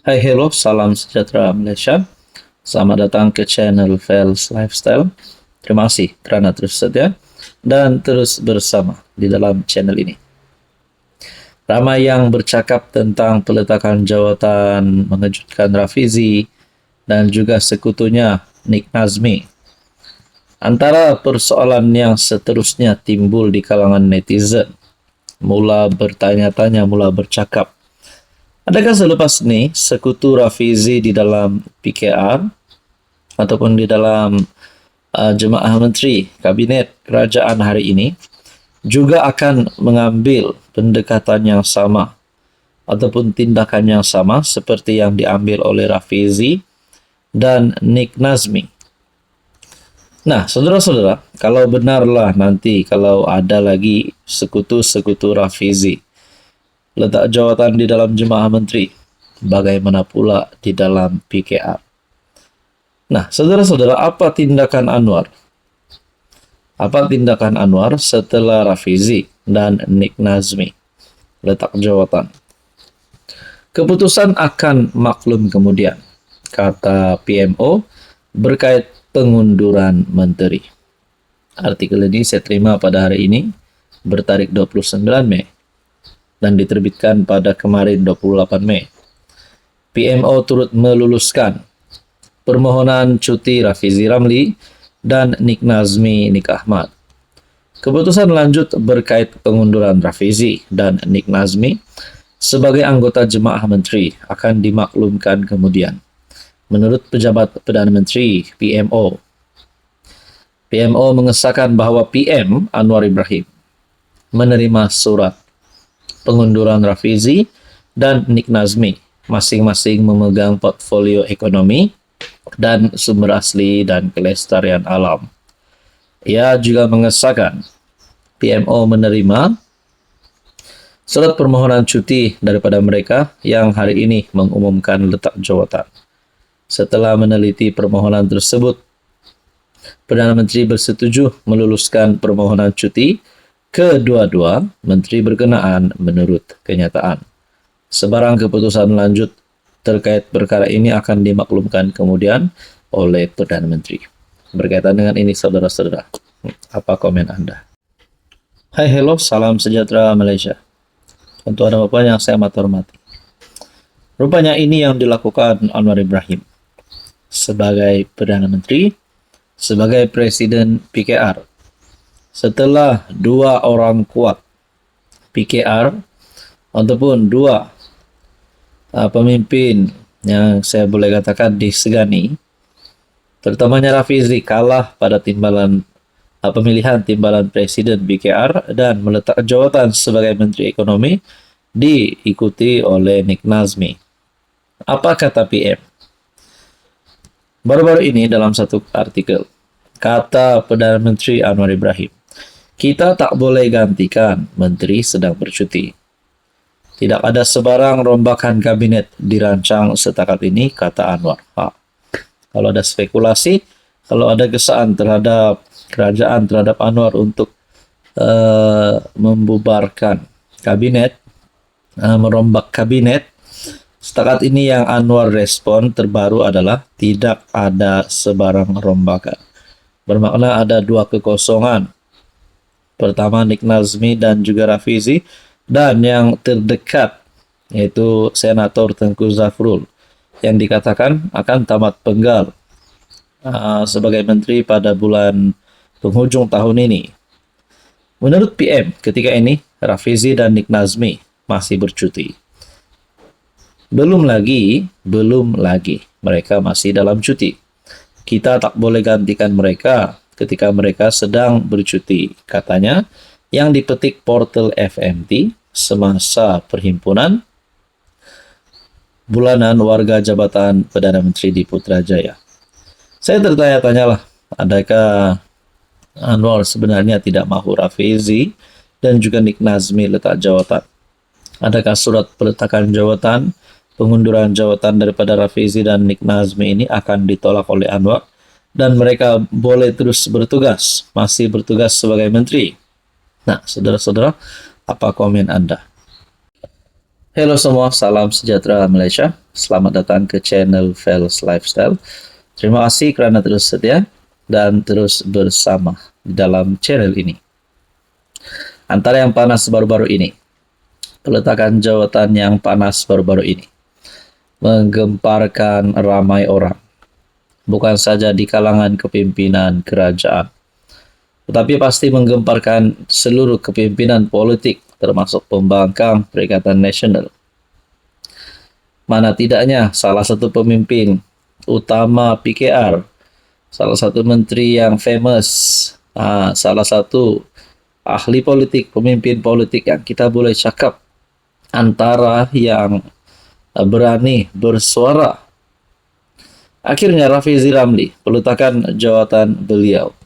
Hai, hello, salam sejahtera Malaysia. Selamat datang ke channel Fels Lifestyle. Terima kasih kerana terus setia dan terus bersama di dalam channel ini. Ramai yang bercakap tentang peletakan jawatan mengejutkan Rafizi dan juga sekutunya Nick Nazmi. Antara persoalan yang seterusnya timbul di kalangan netizen, mula bertanya-tanya, mula bercakap, adakah selepas ini sekutu Rafizi di dalam PKR ataupun di dalam Jemaah Menteri Kabinet Kerajaan hari ini juga akan mengambil pendekatan yang sama ataupun tindakan yang sama seperti yang diambil oleh Rafizi dan Nick Nazmi? Nah, saudara-saudara, kalau benarlah nanti kalau ada lagi sekutu-sekutu Rafizi letak jawatan di dalam Jemaah Menteri, bagaimana pula di dalam PKR? Nah, saudara-saudara, apa tindakan Anwar? Apa tindakan Anwar setelah Rafizi dan Nick Nazmi letak jawatan? Keputusan akan maklum kemudian, kata PMO berkait pengunduran menteri. Artikel ini saya terima pada hari ini, bertarikh 29 Mei, dan diterbitkan pada kemarin 28 Mei. PMO turut meluluskan permohonan cuti Rafizi Ramli dan Nick Nazmi Nick Ahmad. Keputusan lanjut berkait pengunduran Rafizi dan Nick Nazmi sebagai anggota Jemaah Menteri akan dimaklumkan kemudian. Menurut pejabat Perdana Menteri PMO mengesahkan bahawa PM Anwar Ibrahim menerima surat pengunduran Rafizi dan Nick Nazmi, masing-masing memegang portfolio ekonomi dan sumber asli dan kelestarian alam. Ia juga mengesahkan PMO menerima surat permohonan cuti daripada mereka yang hari ini mengumumkan letak jawatan. Setelah meneliti permohonan tersebut, Perdana Menteri bersetuju meluluskan permohonan cuti kedua-dua menteri berkenaan menurut kenyataan. Sebarang keputusan lanjut terkait perkara ini akan dimaklumkan kemudian oleh Perdana Menteri. Berkaitan dengan ini, saudara-saudara, apa komen Anda? Hai, hello, salam sejahtera Malaysia. Untuk Anda Bapak yang saya amat hormati. Rupanya ini yang dilakukan Anwar Ibrahim sebagai Perdana Menteri, sebagai Presiden PKR. Setelah dua orang kuat PKR ataupun dua pemimpin yang saya boleh katakan disegani, terutamanya Rafizi kalah pada pemilihan timbalan Presiden PKR dan meletak jawatan sebagai Menteri Ekonomi diikuti oleh Nick Nazmi. Apa kata PM? Baru-baru ini dalam satu artikel, kata Perdana Menteri Anwar Ibrahim, kita tak boleh gantikan menteri sedang bercuti. Tidak ada sebarang rombakan kabinet dirancang setakat ini, kata Anwar. Kalau ada spekulasi, kalau ada kesaan terhadap kerajaan, terhadap Anwar untuk membubarkan kabinet, merombak kabinet, setakat ini yang Anwar respon terbaru adalah tidak ada sebarang rombakan. Bermakna ada dua kekosongan. Pertama Nick Nazmi dan juga Rafizi, dan yang terdekat yaitu Senator Tengku Zafrul yang dikatakan akan tamat penggal sebagai menteri pada bulan penghujung tahun ini. Menurut PM, ketika ini Rafizi dan Nick Nazmi masih bercuti. Belum lagi mereka masih dalam cuti. Kita tak boleh gantikan mereka ketika mereka sedang bercuti, katanya, yang dipetik portal FMT semasa perhimpunan bulanan warga jabatan Perdana Menteri di Putrajaya. Saya tertanya-tanyalah, adakah Anwar sebenarnya tidak mahu Rafizi dan juga Nick Nazmi letak jawatan? Adakah surat peletakan jawatan, pengunduran jawatan daripada Rafizi dan Nick Nazmi ini akan ditolak oleh Anwar dan mereka boleh terus bertugas, masih bertugas sebagai menteri? Nah, saudara-saudara, apa komen Anda? Halo semua, salam sejahtera Malaysia. Selamat datang ke channel Fels Lifestyle. Terima kasih kerana terus setia dan terus bersama di dalam channel ini. Antara yang panas baru-baru ini, peletakan jawatan yang panas baru-baru ini menggemparkan ramai orang, bukan saja di kalangan kepimpinan kerajaan, tetapi pasti menggemparkan seluruh kepimpinan politik termasuk pembangkang Perikatan Nasional. Mana tidaknya salah satu pemimpin utama PKR, salah satu menteri yang famous, salah satu ahli politik, pemimpin politik yang kita boleh cakap antara yang berani bersuara. Akhirnya Rafizi Ramli, peletakan jawatan beliau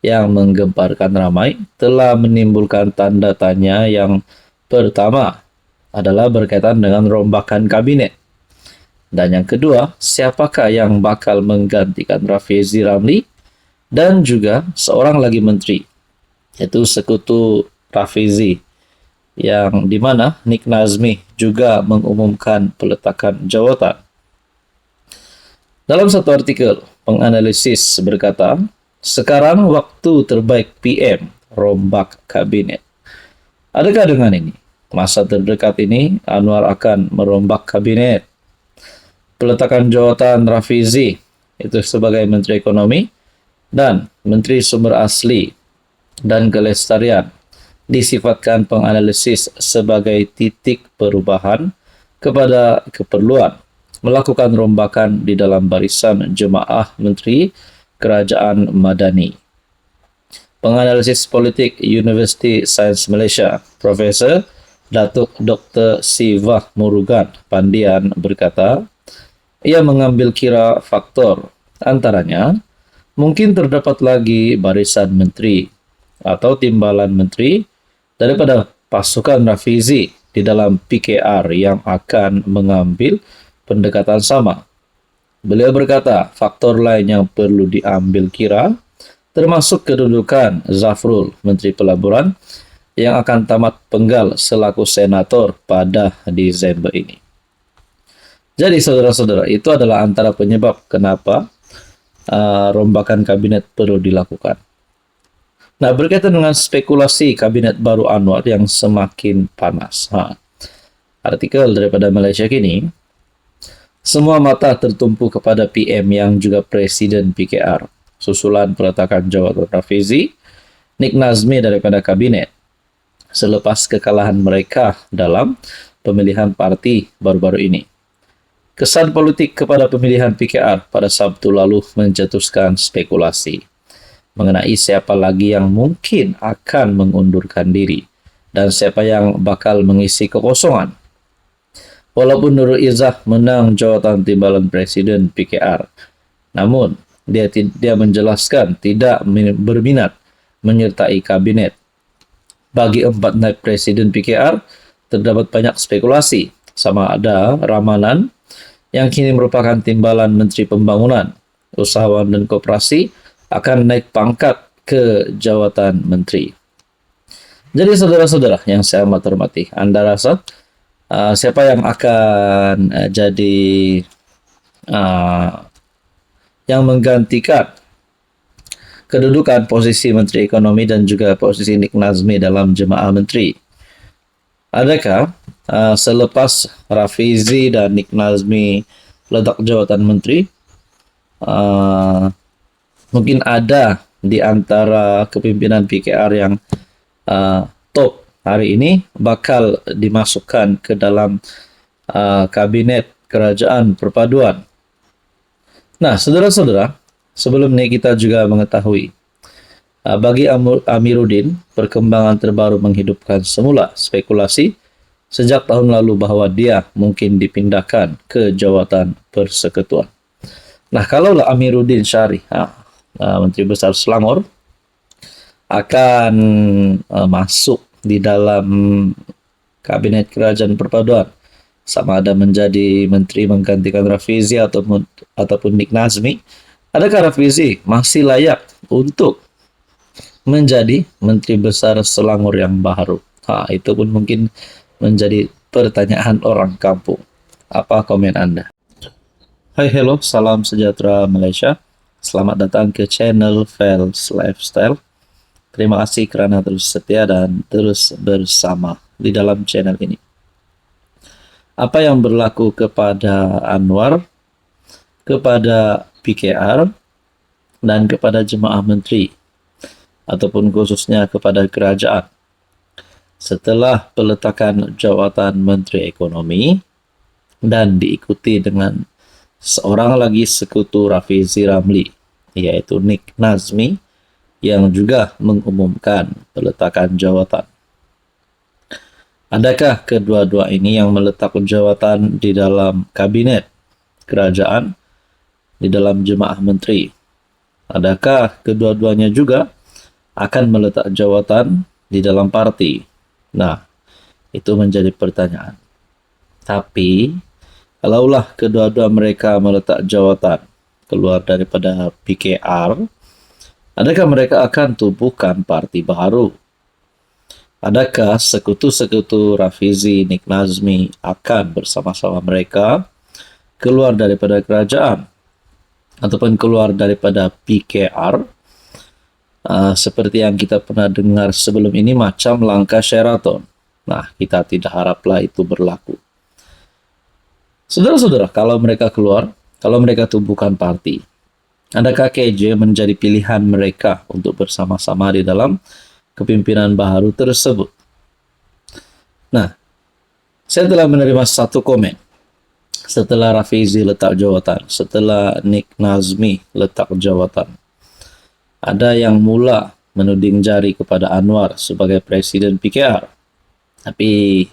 yang menggemparkan ramai telah menimbulkan tanda tanya. Yang pertama adalah berkaitan dengan rombakan kabinet. Dan yang kedua, siapakah yang bakal menggantikan Rafizi Ramli dan juga seorang lagi menteri, yaitu sekutu Rafizi, yang di mana Nik Nazmi juga mengumumkan peletakan jawatan. Dalam satu artikel, penganalisis berkata, sekarang waktu terbaik PM rombak kabinet. Adakah dengan ini, masa terdekat ini, Anwar akan merombak kabinet? Peletakan jawatan Rafizi, itu sebagai Menteri Ekonomi dan Menteri Sumber Asli dan Kelestarian, disifatkan penganalisis sebagai titik perubahan kepada keperluan melakukan rombakan di dalam barisan jemaah Menteri Kerajaan Madani. Penganalisis politik Universiti Sains Malaysia, Profesor Datuk Dr. Siva Murugan Pandian berkata, ia mengambil kira faktor antaranya mungkin terdapat lagi barisan menteri atau timbalan menteri daripada pasukan Rafizi di dalam PKR yang akan mengambil pendekatan sama. Beliau berkata, faktor lain yang perlu diambil kira termasuk kedudukan Zafrul, Menteri Pelaburan, yang akan tamat penggal selaku senator pada Disember ini. Jadi saudara-saudara, itu adalah antara penyebab kenapa rombakan kabinet perlu dilakukan. Nah, berkaitan dengan spekulasi kabinet baru Anwar yang semakin panas. Artikel daripada Malaysia Kini, semua mata tertumpu kepada PM yang juga Presiden PKR, susulan peletakan jawatan Rafizi, Nik Nazmi daripada kabinet, selepas kekalahan mereka dalam pemilihan parti baru-baru ini. Kesan politik kepada pemilihan PKR pada Sabtu lalu mencetuskan spekulasi mengenai siapa lagi yang mungkin akan mengundurkan diri dan siapa yang bakal mengisi kekosongan. Walaupun Nurul Izzah menang jawatan timbalan Presiden PKR, namun dia menjelaskan tidak berminat menyertai kabinet. Bagi 4 naib Presiden PKR, terdapat banyak spekulasi sama ada ramalan yang kini merupakan timbalan Menteri Pembangunan, Usahawan dan Koperasi akan naik pangkat ke jawatan menteri. Jadi saudara-saudara yang saya amat hormati, anda rasa siapa yang akan jadi yang menggantikan kedudukan posisi Menteri Ekonomi dan juga posisi Nik Nazmi dalam jemaah menteri? Adakah selepas Rafizi dan Nik Nazmi letak jawatan menteri, mungkin ada di antara kepimpinan PKR yang top hari ini bakal dimasukkan ke dalam kabinet kerajaan perpaduan? Nah, saudara-saudara, sebelum ini kita juga mengetahui, bagi Amiruddin, perkembangan terbaru menghidupkan semula spekulasi sejak tahun lalu bahawa dia mungkin dipindahkan ke jawatan persekutuan. Nah, kalaulah Amiruddin Syarih, Menteri Besar Selangor, akan masuk di dalam kabinet kerajaan perpaduan, sama ada menjadi menteri menggantikan Rafizi ataupun Nik Nazmi, adakah Rafizi masih layak untuk menjadi Menteri Besar Selangor yang baru? Itu pun mungkin menjadi pertanyaan orang kampung. Apa komen Anda? Hai, hello, salam sejahtera Malaysia. Selamat datang ke channel Fels Lifestyle. Terima kasih karena terus setia dan terus bersama di dalam channel ini. Apa yang berlaku kepada Anwar, kepada PKR, dan kepada jemaah menteri, ataupun khususnya kepada kerajaan, setelah peletakan jawatan Menteri Ekonomi dan diikuti dengan seorang lagi sekutu Rafizi Ramli, yaitu Nik Nazmi, yang juga mengumumkan peletakan jawatan. Adakah kedua-dua ini yang meletak jawatan di dalam kabinet kerajaan, di dalam jemaah menteri? Adakah kedua-duanya juga akan meletak jawatan di dalam parti? Nah, itu menjadi pertanyaan. Tapi, kalaulah kedua-dua mereka meletak jawatan keluar daripada PKR, adakah mereka akan tubuhkan parti baru? Adakah sekutu-sekutu Rafizi, Nik Nazmi akan bersama-sama mereka keluar daripada kerajaan ataupun keluar daripada PKR? Seperti yang kita pernah dengar sebelum ini, macam langkah Sheraton. Nah, kita tidak haraplah itu berlaku. Saudara-saudara, kalau mereka keluar, kalau mereka tubuhkan parti, adakah KJ menjadi pilihan mereka untuk bersama-sama di dalam kepimpinan baru tersebut? Nah, saya telah menerima satu komen setelah Rafizi letak jawatan, setelah Nik Nazmi letak jawatan. Ada yang mula menuding jari kepada Anwar sebagai Presiden PKR. Tapi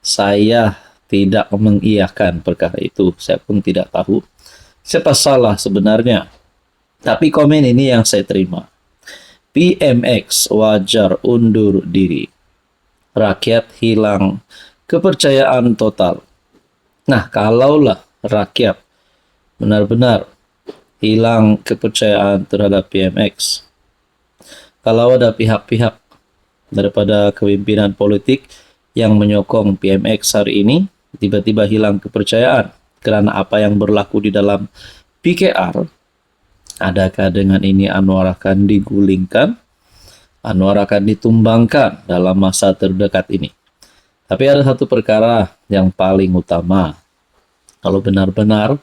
saya tidak mengiyakan perkara itu. Saya pun tidak tahu siapa salah sebenarnya. Tapi komen ini yang saya terima. PMX wajar undur diri. Rakyat hilang kepercayaan total. Nah, kalaulah rakyat benar-benar hilang kepercayaan terhadap PMX, kalau ada pihak-pihak daripada kepimpinan politik yang menyokong PMX hari ini tiba-tiba hilang kepercayaan kerana apa yang berlaku di dalam PKR, adakah dengan ini Anwar akan digulingkan? Anwar akan ditumbangkan dalam masa terdekat ini? Tapi ada satu perkara yang paling utama. Kalau benar-benar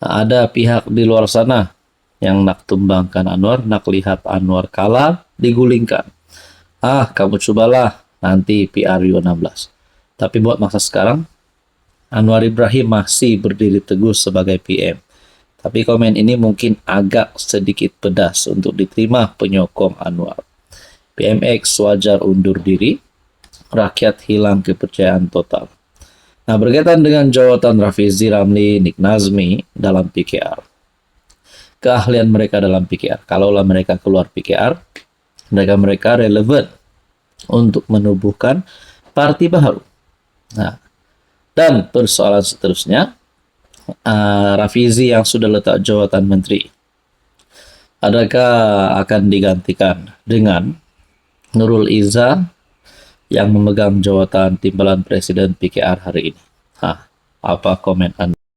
ada pihak di luar sana yang nak tumbangkan Anwar, nak lihat Anwar kalah, digulingkan. Kamu cobalah nanti PRU 16. Tapi buat masa sekarang, Anwar Ibrahim masih berdiri teguh sebagai PM. Tapi komen ini mungkin agak sedikit pedas untuk diterima penyokong Anwar. PMX wajar undur diri, rakyat hilang kepercayaan total. Nah, berkaitan dengan jawatan Rafizi Ramli, Nik Nazmi dalam PKR. Keahlian mereka dalam PKR. Kalaulah mereka keluar PKR, mereka relevan untuk menubuhkan parti baru. Nah, dan persoalan seterusnya, Rafizi yang sudah letak jawatan menteri, adakah akan digantikan dengan Nurul Izzah yang memegang jawatan timbalan Presiden PKR hari ini? Apa komen Anda?